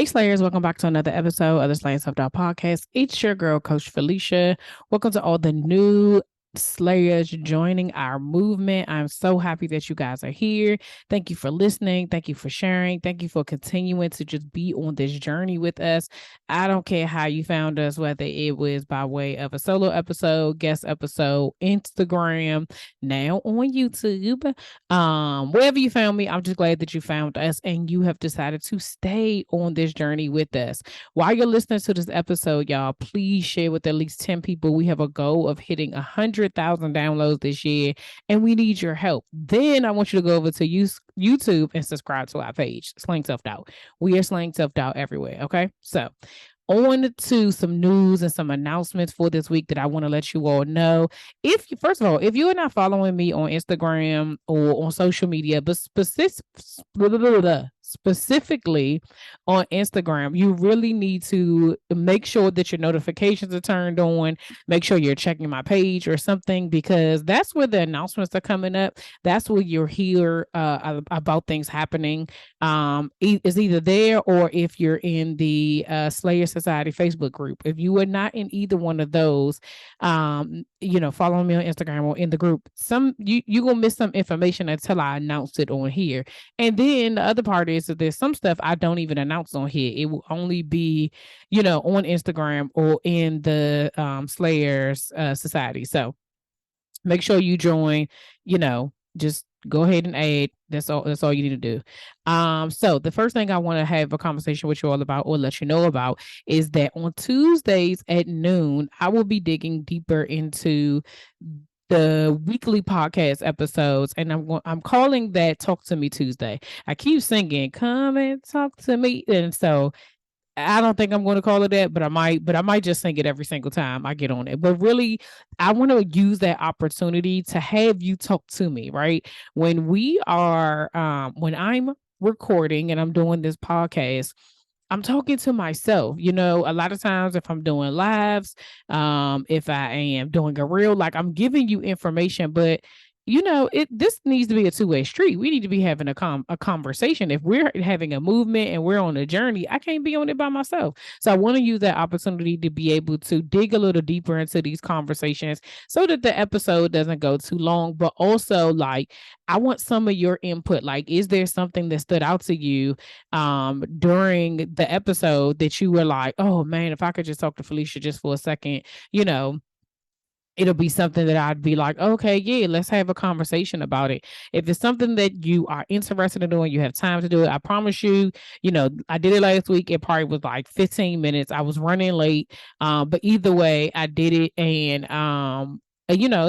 Hey Slayers, welcome back to another episode of the Slaying Self-Doubt Podcast. It's your girl, Coach Felicia. Welcome to all the new Slayers joining our movement. I'm so happy that you guys are here. Thank you for listening. Thank you for sharing. Thank you for continuing to just be on this journey with us. I don't care how you found us, whether it was by way of a solo episode, guest episode, Instagram, now on YouTube. Wherever you found me, I'm just glad that you found us and you have decided to stay on this journey with us. While you're listening to this episode, y'all, please share with at least 10 people. We have a goal of hitting 100,000 downloads this year, and we need your help. Then I want you to go over to YouTube and subscribe to our page, Slaying Self-Doubt. We are Slaying Self-Doubt everywhere, okay? So on to some news and some announcements for this week that I want to let you all know. First of all, if you are not following me on Instagram or on social media, but specifically on Instagram, you really need to make sure that your notifications are turned on. Make sure you're checking my page or something, because that's where the announcements are coming up. That's where you'll hear about things happening. It's either there or if you're in the Slayer Society Facebook group. If you are not in either one of those, follow me on Instagram or in the group, you're gonna miss some information until I announce it on here. And then the other part is that there's some stuff I don't even announce on here. It will only be, on Instagram or in the Slayers Society. So make sure you join, just go ahead and add. That's all you need to do. So the first thing I want to have a conversation with you all about, or let you know about, is that on Tuesdays at noon, I will be digging deeper into the weekly podcast episodes, and I'm calling that Talk to Me Tuesday. I keep singing, come and talk to me. And so I don't think I'm going to call it that, but I might just sing it every single time I get on it. But really, I want to use that opportunity to have you talk to me, right? When I'm recording and I'm doing this podcast, I'm talking to myself. A lot of times if I'm doing lives, if I am doing a reel, like, I'm giving you information, but this needs to be a two-way street. We need to be having a conversation. If we're having a movement and we're on a journey, I can't be on it by myself. So I want to use that opportunity to be able to dig a little deeper into these conversations so that the episode doesn't go too long, but also, like, I want some of your input. Like, is there something that stood out to you during the episode that you were like, oh man, if I could just talk to Felicia just for a second, it'll be something that I'd be like, okay, yeah, let's have a conversation about it. If it's something that you are interested in doing, you have time to do it, I promise you, I did it last week. It probably was like 15 minutes. I was running late. But either way, I did it. And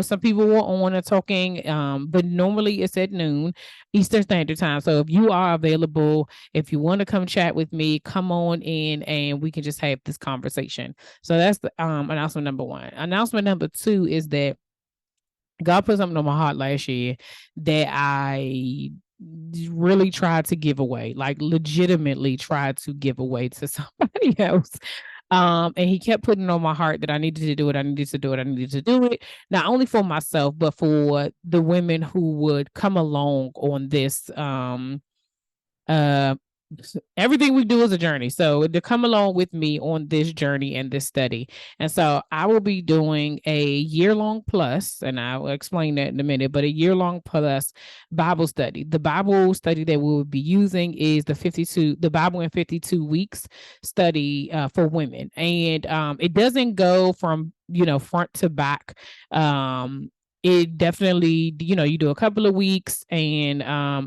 some people were on and talking, but normally it's at noon Eastern Standard Time. So if you are available, if you want to come chat with me, come on in and we can just have this conversation. So that's the announcement number one. Announcement number two is that God put something on my heart last year that I really tried to give away, like legitimately tried to give away to somebody else. And he kept putting on my heart that I needed to do it. I needed to do it. I needed to do it. Not only for myself, but for the women who would come along on this, everything we do is a journey. So to come along with me on this journey and this study. And so I will be doing a year-long plus, and I will explain that in a minute, but a year-long plus Bible study. The Bible study that we will be using is the Bible in 52 weeks study for women. And it doesn't go from, front to back. It definitely, you do a couple of weeks and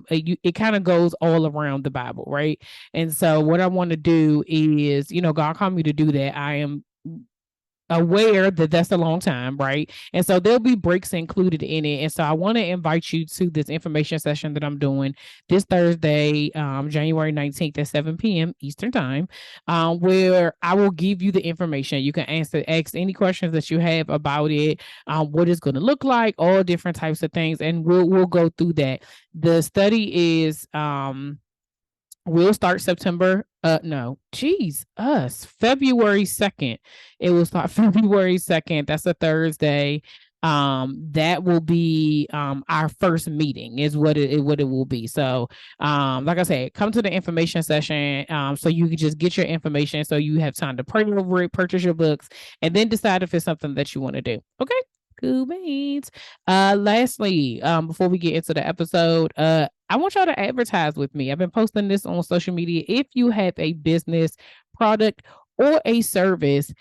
it kind of goes all around the Bible, right? And so what I want to do is, God called me to do that. I am aware that that's a long time, right? And so there'll be breaks included in it. And so I want to invite you to this information session that I'm doing this Thursday, January 19th at 7 p.m. Eastern Time, where I will give you the information. You can ask any questions that you have about it, what it's going to look like, all different types of things, and we'll go through that. The study is we'll start February 2nd. It will start February 2nd. That's a Thursday. that will be our first meeting is what it will be. So like I said, come to the information session so you can just get your information so you have time to pray over it, purchase your books, and then decide if it's something that you want to do. Okay. Cool beans. Lastly, before we get into the episode, I want y'all to advertise with me. I've been posting this on social media. If you have a business, product, or a service,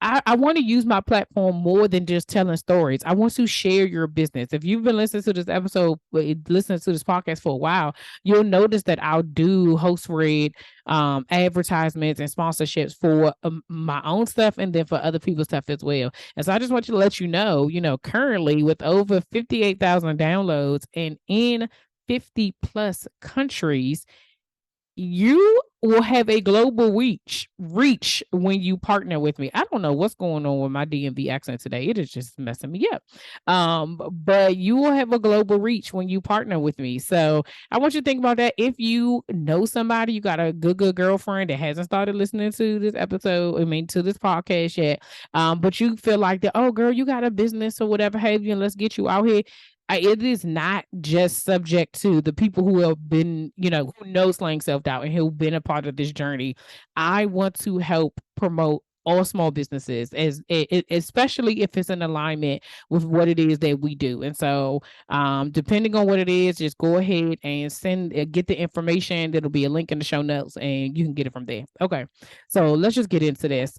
I want to use my platform more than just telling stories. I want to share your business. If you've been listening to this episode, listening to this podcast for a while, you'll notice that I'll do host read advertisements and sponsorships for my own stuff and then for other people's stuff as well. And so I just want to let you know, currently with over 58,000 downloads and in 50 plus countries, you will have a global reach when you partner with me. I don't know what's going on with my DMV accent today. It is just messing me up. But you will have a global reach when you partner with me. So I want you to think about that. If you know somebody, you got a good girlfriend that hasn't started listening to this episode, to this podcast yet, but you feel like that, oh girl, you got a business or whatever have you, and let's get you out here. It is not just subject to the people who have been, who know Slaying Self-Doubt and who've been a part of this journey. I want to help promote all small businesses, especially if it's in alignment with what it is that we do. And so depending on what it is, just go ahead and get the information. There'll be a link in the show notes and you can get it from there. Okay, so let's just get into this.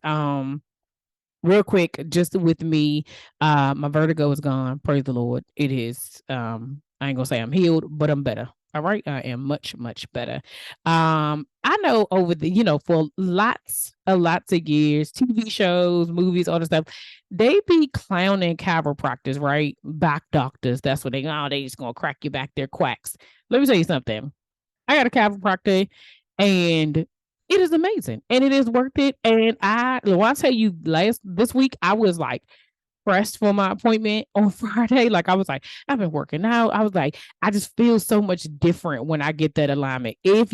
Real quick, just with me, my vertigo is gone. Praise the Lord. It is. I ain't gonna say I'm healed, but I'm better. All right, I am much better. I know over the for lots of years, TV shows, movies, all the stuff, they be clowning chiropractors, right? Back doctors. That's what they just gonna crack you back. They're quacks. Let me tell you something. I got a chiropractor, and it is amazing and it is worth it. And I tell you, this week I was like pressed for my appointment on Friday. Like I was like, I've been working out. I was like, I just feel so much different when I get that alignment. I'm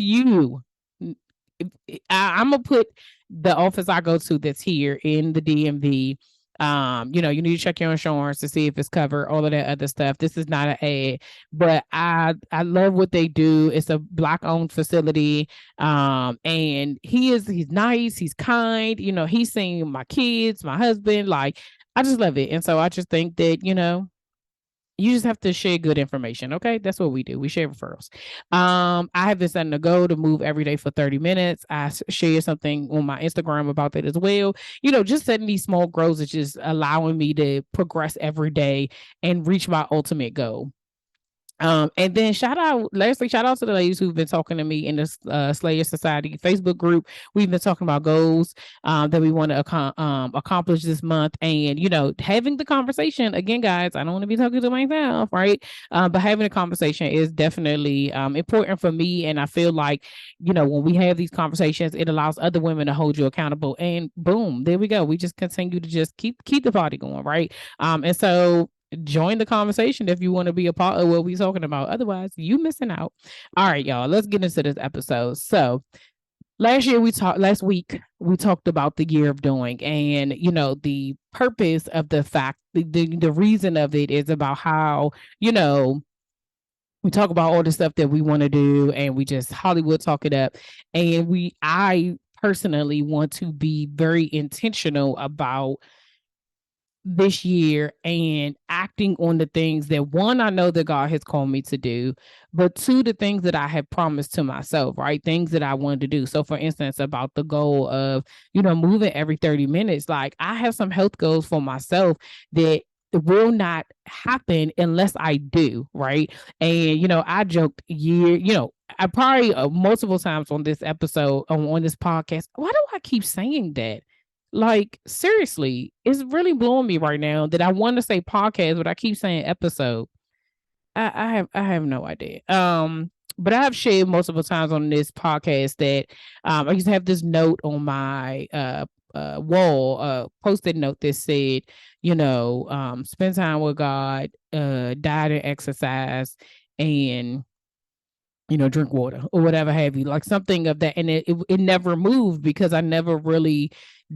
gonna put the office I go to that's here in the DMV. You need to check your insurance to see if it's covered, all of that other stuff. This is not an ad, but I love what they do. It's a Black owned facility. And he's nice, he's kind, he's seeing my kids, my husband, like I just love it. And so I just think that, you just have to share good information. Okay. That's what we do. We share referrals. I have been setting a goal to move every day for 30 minutes. I share something on my Instagram about that as well. Just setting these small goals is just allowing me to progress every day and reach my ultimate goal. And then shout out to the ladies who've been talking to me in this Slayer Society Facebook group. We've been talking about goals that we want to accomplish this month, and having the conversation again, guys. I don't want to be talking to myself, right? But having a conversation is definitely important for me, and I feel like when we have these conversations, it allows other women to hold you accountable, and boom, there we go. We just continue to just keep the party going, right? And so join the conversation if you want to be a part of what we're talking about. Otherwise, you missing out. All right, y'all, let's get into this episode. So last week we talked about the year of doing, and the purpose of the fact, the reason of it is about how we talk about all the stuff that we want to do, and we just Hollywood talk it up. And I personally want to be very intentional about this year and acting on the things that, one, I know that God has called me to do, but two, the things that I have promised to myself, right? Things that I wanted to do. So for instance, about the goal of, moving every 30 minutes, like I have some health goals for myself that will not happen unless I do, right? And, I joked I probably multiple times on this episode, on this podcast, why do I keep saying that? Like, seriously, it's really blowing me right now that I want to say podcast, but I keep saying episode. I have no idea. But I have shared multiple times on this podcast that I used to have this note on my wall, post-it note that said, spend time with God, diet and exercise, and drink water or whatever have you, like something of that. And it never moved because I never really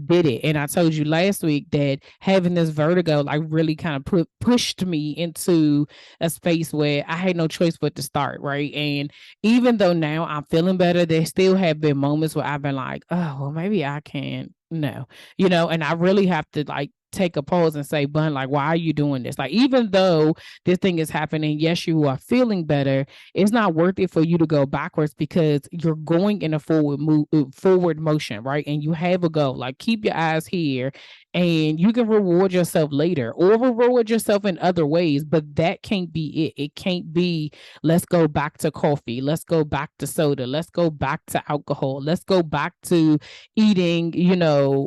did it. And I told you last week that having this vertigo like really kind of pushed me into a space where I had no choice but to start, right? And even though now I'm feeling better, there still have been moments where I've been like, oh, well, maybe I can't. No, and I really have to like take a pause and say, Bun, like, why are you doing this? Like, even though this thing is happening, yes, you are feeling better. It's not worth it for you to go backwards because you're going in a forward motion, right? And you have a goal. Like, keep your eyes here, and you can reward yourself later or reward yourself in other ways, but that can't be it. It can't be, let's go back to coffee, let's go back to soda, let's go back to alcohol, let's go back to eating,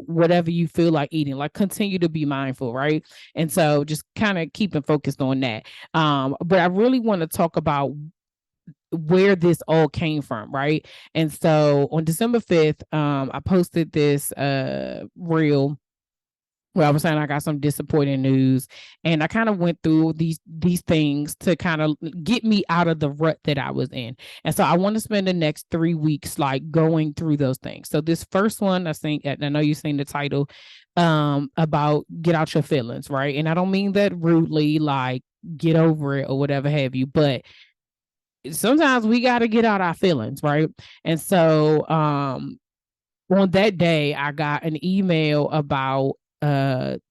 whatever you feel like eating. Like, continue to be mindful, right? And so just kind of keeping focused on that. But I really want to talk about where this all came from, right? And so on December 5th, I posted this reel where I was saying I got some disappointing news, and I kind of went through these things to kind of get me out of the rut that I was in. And so I want to spend the next 3 weeks like going through those things. So this first one, I know you've seen the title, about get out your feelings, right? And I don't mean that rudely, like get over it or whatever have you, but sometimes we got to get out our feelings, right? And so on that day, I got an email about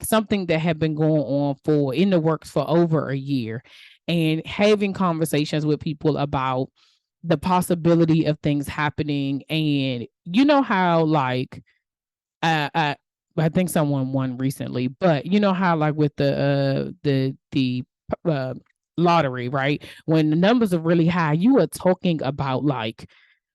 something that had been going on in the works for over a year, and having conversations with people about the possibility of things happening. And you know how like I think someone won recently, but you know how like with the lottery, right? When the numbers are really high, you are talking about like,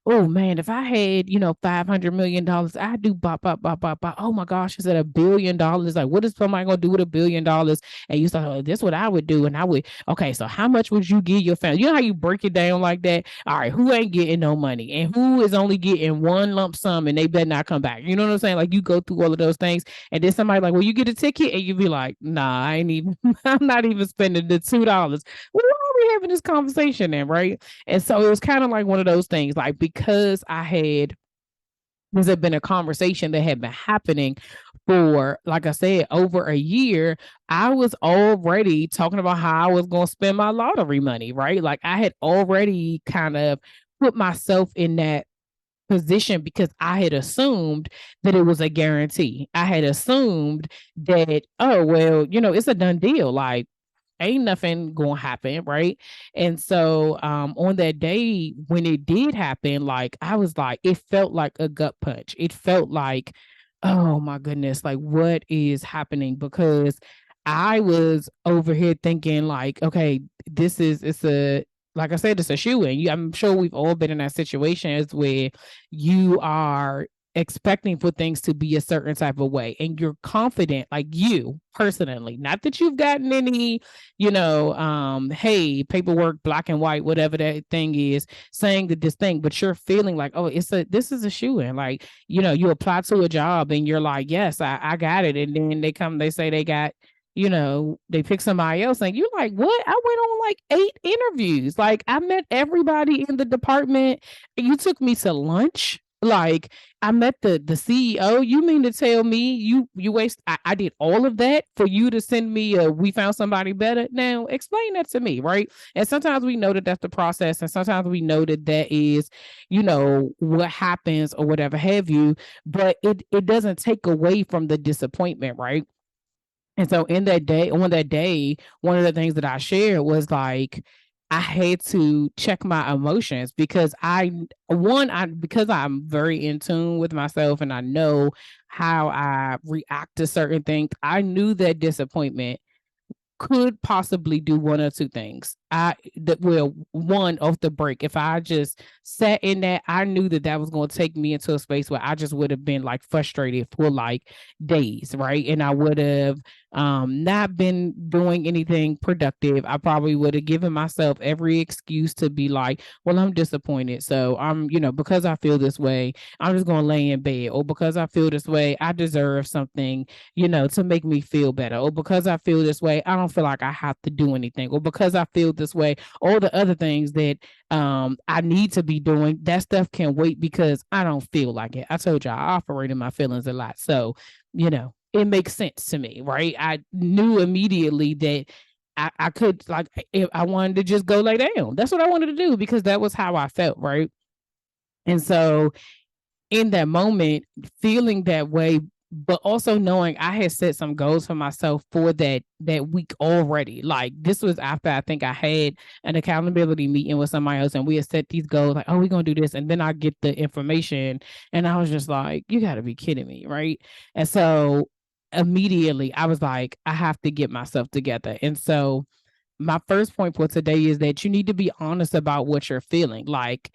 oh man, if I had, $500 million, I'd do bop, bop, bop, bop, bop. Oh my gosh, is it $1 billion? Like, what is somebody gonna do with $1 billion? And you say, oh, this is what I would do. And I would, okay, so how much would you give your family? You know how you break it down like that? All right, who ain't getting no money? And who is only getting one lump sum and they better not come back? You know what I'm saying? Like, you go through all of those things. And then somebody like, well, you get a ticket, and you be like, nah, I ain't even, I'm not even spending the $2. Well, why are we having this conversation then, right? And so it was kind of like one of those things, like, because this had been a conversation that had been happening for, like I said, over a year. I was already talking about how I was going to spend my lottery money, right? Like, I had already kind of put myself in that position because I had assumed that it was a guarantee. I had assumed that, oh, well, it's a done deal. Like, ain't nothing gonna happen, right? And so on that day when it did happen, like, I was like, it felt like a gut punch. It felt like, oh my goodness, like, what is happening? Because I was over here thinking like, okay, like I said, it's a shoe in. I'm sure we've all been in that situation where you are expecting for things to be a certain type of way, and you're confident, like, you personally, not that you've gotten any, hey, paperwork, black and white, whatever that thing is, saying that this thing, but you're feeling like, oh, this is a shoe in. Like, you apply to a job and you're like, yes, I got it. And then they say they got, they pick somebody else, and you're like, what? I went on like 8 interviews. Like, I met everybody in the department. You took me to lunch. Like, I met the CEO. You mean to tell me you waste? I did all of that for you to send me we found somebody better? Now explain that to me, right? And sometimes we know that that's the process, and sometimes we know that that is, what happens or whatever have you. But it doesn't take away from the disappointment, right? And so on that day, one of the things that I shared was like, I had to check my emotions because because I'm very in tune with myself and I know how I react to certain things. I knew that disappointment could possibly do one or two things. One off the break. If I just sat in that, I knew that was going to take me into a space where I just would have been like frustrated for like days, right? And I would have not been doing anything productive. I probably would have given myself every excuse to be like, well, I'm disappointed. So because I feel this way, I'm just going to lay in bed. Or because I feel this way, I deserve something, to make me feel better. Or because I feel this way, I don't feel like I have to do anything. Or because I feel this way, all the other things that I need to be doing, that stuff can wait because I don't feel like it. I told you I operate in my feelings a lot. So, it makes sense to me, right? I knew immediately that I could, like, if I wanted to just go lay down, that's what I wanted to do because that was how I felt, right? And so in that moment, feeling that way, but also knowing I had set some goals for myself for that week already. Like, this was after I think I had an accountability meeting with somebody else, and we had set these goals, like, oh, we're gonna do this, and then I get the information, and I was just like, you got to be kidding me, right? And so immediately I was like, I have to get myself together. And so my first point for today is that you need to be honest about what you're feeling. Like,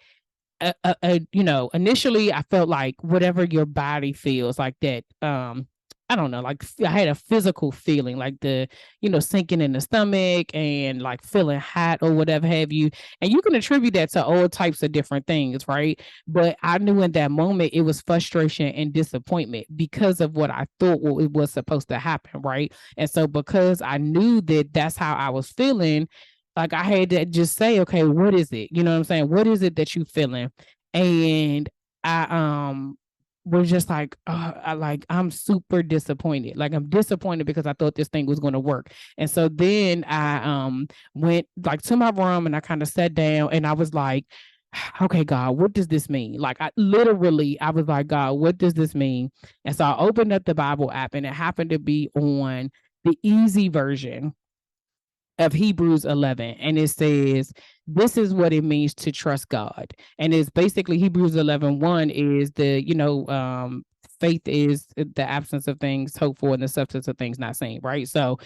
initially I felt like whatever your body feels like that. I don't know, like I had a physical feeling like the, sinking in the stomach and like feeling hot or whatever have you. And you can attribute that to all types of different things, right? But I knew in that moment it was frustration and disappointment because of what I thought it was supposed to happen, right? And so because I knew that that's how I was feeling, like I had to just say, okay, what is it? You know what I'm saying? What is it that you feeling? And I was just like, I'm super disappointed. Like, I'm disappointed because I thought this thing was going to work. And so then I went like to my room and I kind of sat down and I was like, okay, God, what does this mean? Like, I was like, God, what does this mean? And so I opened up the Bible app and it happened to be on the easy version of Hebrews 11, and it says, this is what it means to trust God. And it's basically Hebrews 11:1 is the, faith is the absence of things hoped for and the substance of things not seen, right? So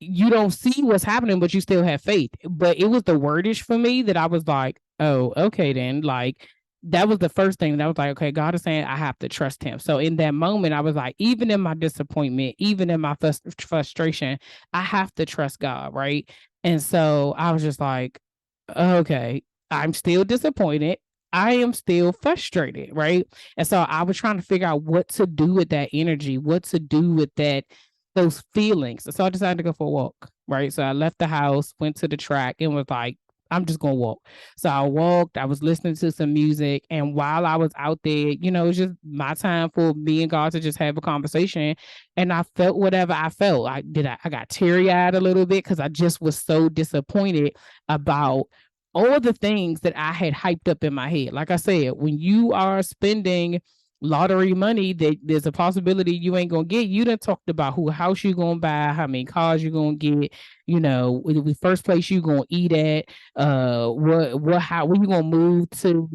you don't see what's happening, but you still have faith. But it was the wordish for me that I was like, oh, okay, then. Like, that was the first thing that I was like, okay, God is saying I have to trust him. So in that moment, I was like, even in my disappointment, even in my frustration, I have to trust God, right? And so I was just like, okay, I'm still disappointed. I am still frustrated, right? And so I was trying to figure out what to do with that energy, what to do with those feelings. So I decided to go for a walk, right? So I left the house, went to the track, and was like, I'm just gonna walk. So I walked, I was listening to some music, and while I was out there, it was just my time for me and God to just have a conversation. And I felt whatever I felt. I got teary-eyed a little bit because I just was so disappointed about all the things that I had hyped up in my head. Like I said, when you are spending lottery money that there's a possibility you ain't gonna get, you done talked about who house you gonna buy, how many cars you gonna get, the first place you gonna eat at, where you gonna move to,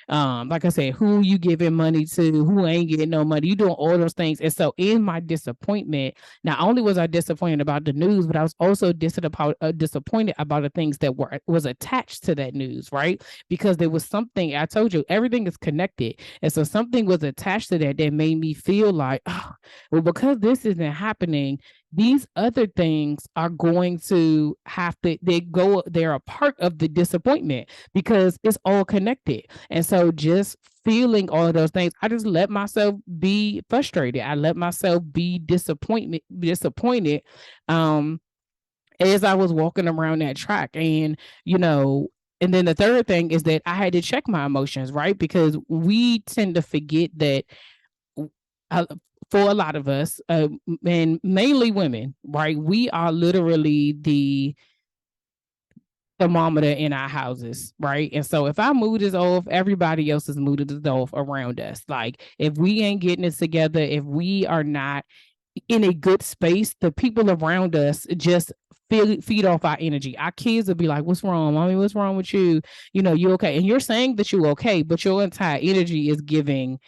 like I said, who you giving money to, who ain't getting no money, you doing all those things. And so in my disappointment, not only was I disappointed about the news, but I was also disappointed about the things that was attached to that news, right? Because there was something, I told you, everything is connected. And so something was attached to that made me feel like, oh, well, because this isn't happening, these other things are going to have to, they're a part of the disappointment because it's all connected. And so just feeling all of those things, I just let myself be frustrated. I let myself be disappointed as I was walking around that track. And, and then the third thing is that I had to check my emotions, right? Because we tend to forget that for a lot of us, and mainly women, right? We are literally the thermometer in our houses, right? And so if our mood is off, everybody else's mood is off around us. Like, if we ain't getting it together, if we are not in a good space, the people around us just feed off our energy. Our kids will be like, what's wrong, mommy? What's wrong with you? You okay? And you're saying that you're okay, but your entire energy is giving,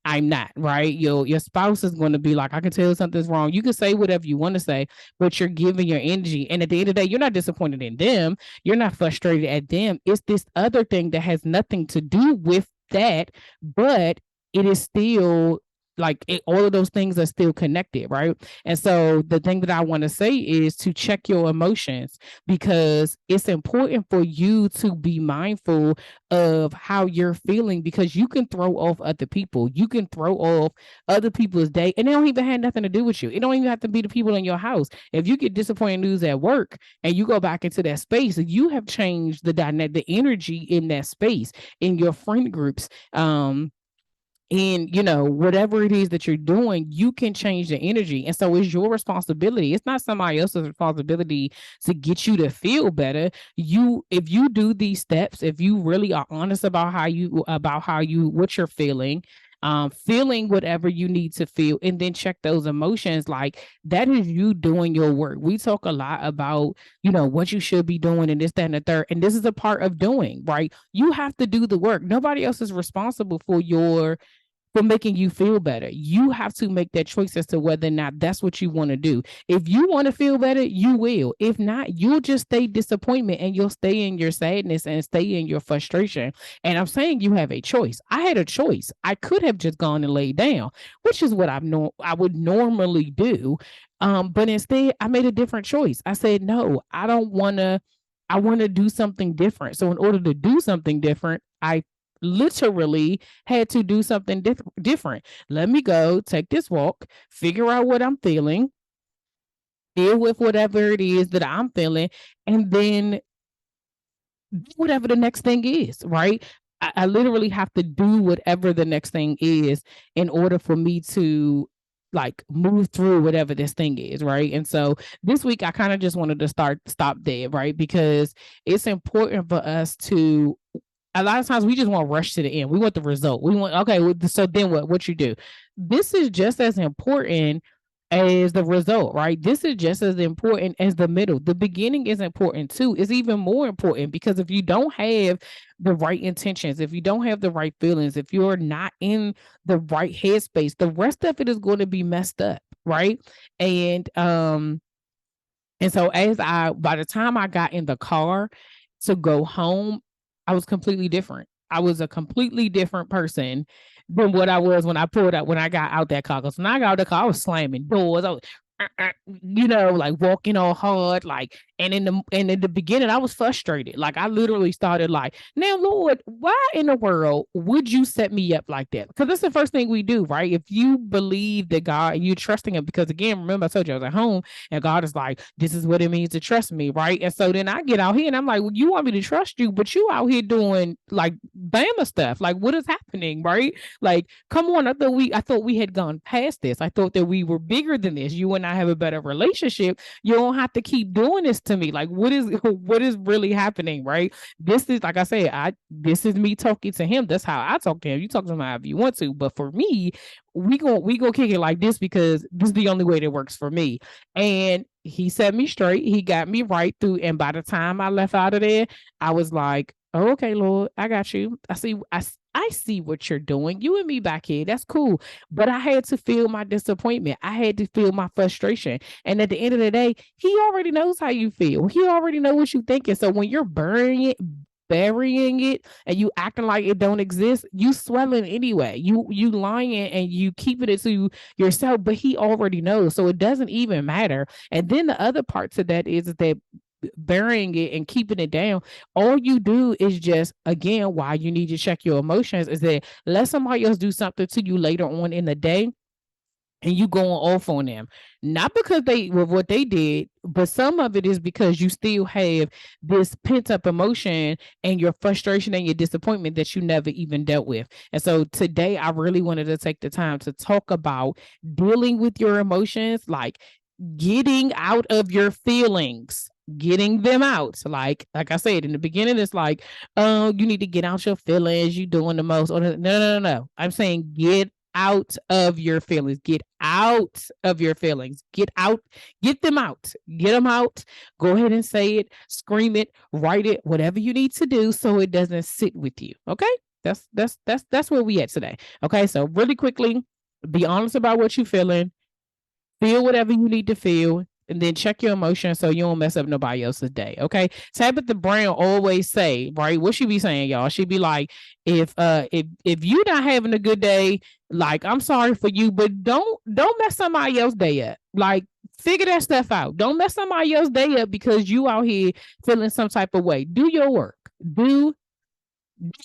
I'm not, right? Your spouse is going to be like, I can tell something's wrong. You can say whatever you want to say, but you're giving your energy. And at the end of the day, you're not disappointed in them. You're not frustrated at them. It's this other thing that has nothing to do with that, but it is still all of those things are still connected, right? And so the thing that I want to say is to check your emotions, because it's important for you to be mindful of how you're feeling, because you can throw off other people. You can throw off other people's day, and they don't even have nothing to do with you. It don't even have to be the people in your house. If you get disappointing news at work and you go back into that space, you have changed the energy in that space, in your friend groups, and whatever it is that you're doing, you can change the energy. And so it's your responsibility. It's not somebody else's responsibility to get you to feel better. If you do these steps, if you really are honest about what you're feeling, feeling whatever you need to feel, and then check those emotions, like that is you doing your work. We talk a lot about what you should be doing and this, that, and the third, and this is a part of doing, right? You have to do the work. Nobody else is responsible for making you feel better. You have to make that choice as to whether or not that's what you want to do. If you want to feel better, you will. If not, you'll just stay disappointment, and you'll stay in your sadness and stay in your frustration. And I'm saying you have a choice. I had a choice. I could have just gone and laid down, which is what I would normally do. But instead, I made a different choice. I said, no, I don't want to. I want to do something different. So in order to do something different, I literally had to do something different. Let me go take this walk, figure out what I'm feeling, deal with whatever it is that I'm feeling, and then whatever the next thing is, right? I literally have to do whatever the next thing is in order for me to move through whatever this thing is, right? And so this week I kind of just wanted to stop there, right? Because it's important for us to, a lot of times we just want to rush to the end. We want the result. We want, okay, so then what you do? This is just as important as the result, right? This is just as important as the middle. The beginning is important too. It's even more important, because if you don't have the right intentions, if you don't have the right feelings, if you're not in the right headspace, the rest of it is going to be messed up, right? And so by the time I got in the car to go home, I was completely different. I was a completely different person than what I was when I got out that car. Because when I got out the car, I was slamming doors. I was, walking all hard, and in the beginning, I was frustrated. I literally started now, Lord, why in the world would you set me up like that? Because that's the first thing we do, right? If you believe that God, you're trusting him, because again, remember I told you I was at home, and God is like, this is what it means to trust me, right? And so then I get out here and I'm like, well, you want me to trust you, but you out here doing Bama stuff. What is happening, right? Come on, I thought we had gone past this. I thought that we were bigger than this. You and I have a better relationship. You don't have to keep doing this to me. What is really happening, right? This is, like I said, this is me talking to him. That's how I talk to him. You talk to him however you want to, but for me, we go kick it like this, because this is the only way that works for me. And he set me straight. He got me right through. And by the time I left out of there, I was like, oh, okay, Lord, I got you. I see what you're doing. You and me back here. That's cool. But I had to feel my disappointment. I had to feel my frustration. And at the end of the day, he already knows how you feel. He already knows what you're thinking. So when you're burying it and you acting like it don't exist, you swelling anyway. You lying and you keeping it to yourself, but he already knows. So it doesn't even matter. And then the other part to that is that burying it and keeping it down, all you do is just, again, why you need to check your emotions is that let somebody else do something to you later on in the day, and you going off on them, not because what they did, but some of it is because you still have this pent up emotion and your frustration and your disappointment that you never even dealt with. And so today I really wanted to take the time to talk about dealing with your emotions, getting out of your feelings, getting them out. Like I said in the beginning, it's you need to get out your feelings, you doing the most. No. I'm saying get out of your feelings. Get out of your feelings. Get them out. Get them out. Go ahead and say it, scream it, write it, whatever you need to do so it doesn't sit with you. Okay? That's where we at today. Okay, so really quickly, be honest about what you're feeling. Feel whatever you need to feel. and then check your emotions so you don't mess up nobody else's day. Okay. Tabitha Brown always say, right? What she be saying, y'all? She be like, if you're not having a good day, like, I'm sorry for you, but don't mess somebody else's day up. Like, figure that stuff out. Don't mess somebody else's day up because you out here feeling some type of way. Do your work. Do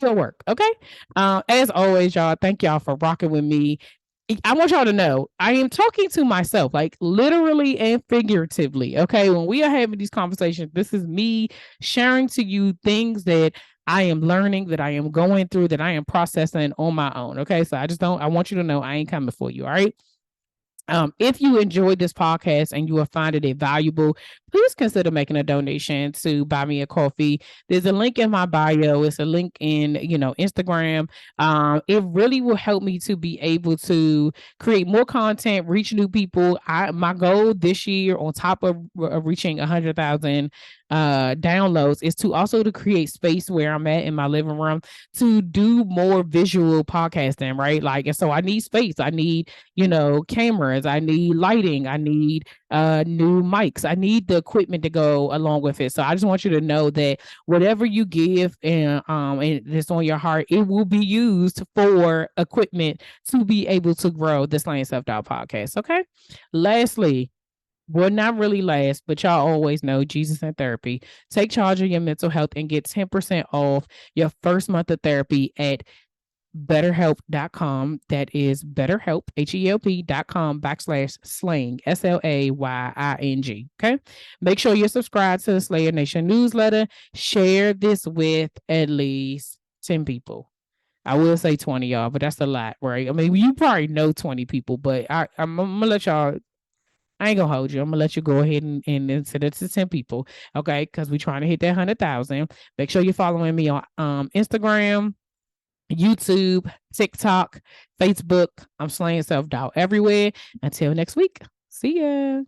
your work. Okay. As always, y'all, thank y'all for rocking with me. I want y'all to know I am talking to myself, like literally and figuratively. Okay. When we are having these conversations, this is me sharing to you things that I am learning, that I am going through, that I am processing on my own. Okay. So I want you to know I ain't coming for you. All right. If you enjoyed this podcast and you are finding it valuable, please consider making a donation to Buy Me a Coffee. There's a link in my bio. It's a link in, Instagram. It really will help me to be able to create more content, reach new people. My goal this year, on top of reaching 100,000 downloads, is to also to create space where I'm at in my living room to do more visual podcasting, right? Like, and so I need space. I need, cameras. I need lighting. I need new mics. I need the equipment to go along with it. So I just want you to know that whatever you give and it's on your heart, it will be used for equipment to be able to grow the Slaying Self-Doubt podcast. Okay. Lastly, well, not really last, but y'all always know Jesus in therapy. Take charge of your mental health and get 10% off your first month of therapy at BetterHelp.com. That is BetterHelp, HELP.com/slaying, SLAYING. Okay. Make sure you're subscribed to the Slayer Nation newsletter. Share this with at least 10 people. I will say 20, y'all, but that's a lot, right? I mean, you probably know 20 people, but I'm going to let y'all, I ain't gonna hold you. I'm gonna let you go ahead and send it to 10 people. Okay. Because we're trying to hit that 100,000. Make sure you're following me on Instagram, YouTube, TikTok, Facebook. I'm Slaying Self-Doubt everywhere. Until next week. See ya.